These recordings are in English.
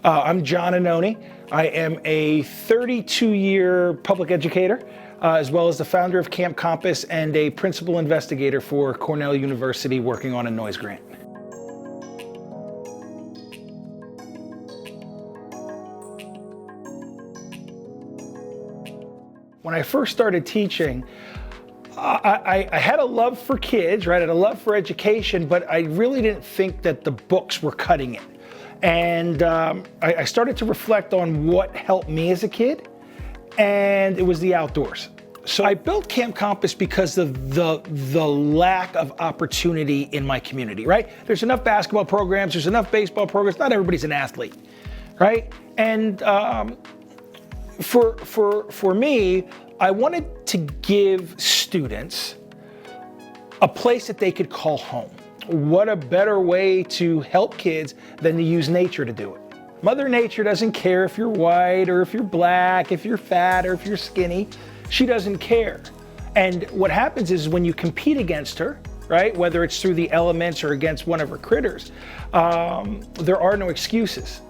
I'm John Annoni. I am a 32-year public educator, as well as the founder of Camp Compass and a principal investigator for Cornell University working on a noise grant. When I first started teaching, I had a love for kids, right? I had a love for education, but I really didn't think that the books were cutting it. And I started to reflect on what helped me as a kid, and it was the outdoors. So I built Camp Compass because of the lack of opportunity in my community, right? There's enough basketball programs, there's enough baseball programs, not everybody's an athlete, right? And for me, I wanted to give students a place that they could call home. What a better way to help kids than to use nature to do it. Mother Nature doesn't care if you're white or if you're black, if you're fat or if you're skinny. She doesn't care. And what happens is when you compete against her, right, whether it's through the elements or against one of her critters, there are no excuses.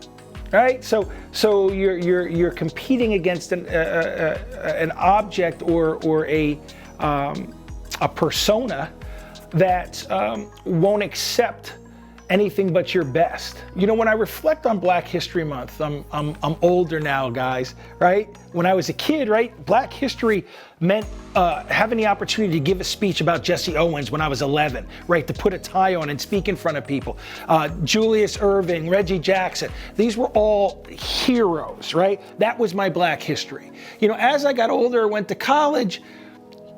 Right, so you're competing against an object or a persona that won't accept anything but your best. You know, when I reflect on Black History Month, I'm older now, guys, right? When I was a kid, right, Black History meant having the opportunity to give a speech about Jesse Owens when I was 11, right, to put a tie on and speak in front of people. Julius Erving, Reggie Jackson, these were all heroes, right? That was my Black history. You know, as I got older, went to college,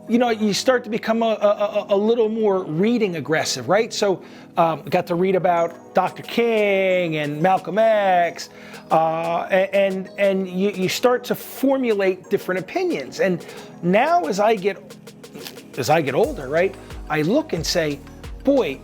you know, you start to become a little more reading aggressive, right? So got to read about Dr. King and Malcolm X, and you start to formulate different opinions. And now as I get older, right, I look and say, boy,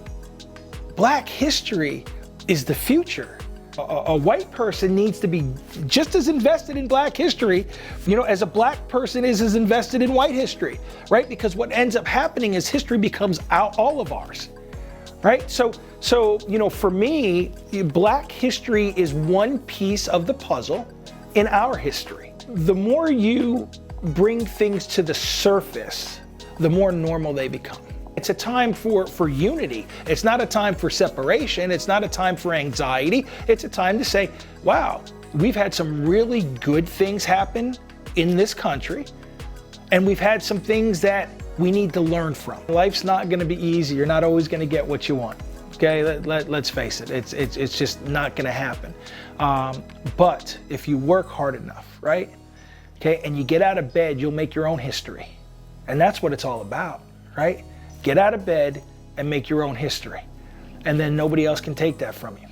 Black history is the future. A white person needs to be just as invested in Black history, you know, as a Black person is as invested in white history, right? Because what ends up happening is history becomes all of ours, right? So, you know, for me, Black history is one piece of the puzzle in our history. The more you bring things to the surface, the more normal they become. It's a time for unity. It's not a time for separation. It's not a time for anxiety. It's a time to say, wow, we've had some really good things happen in this country, and we've had some things that we need to learn from. Life's not gonna be easy. You're not always gonna get what you want, okay? Let's face it, it's just not gonna happen. But if you work hard enough, right, okay, and you get out of bed, you'll make your own history. And that's what it's all about, right? Get out of bed and make your own history. And then nobody else can take that from you.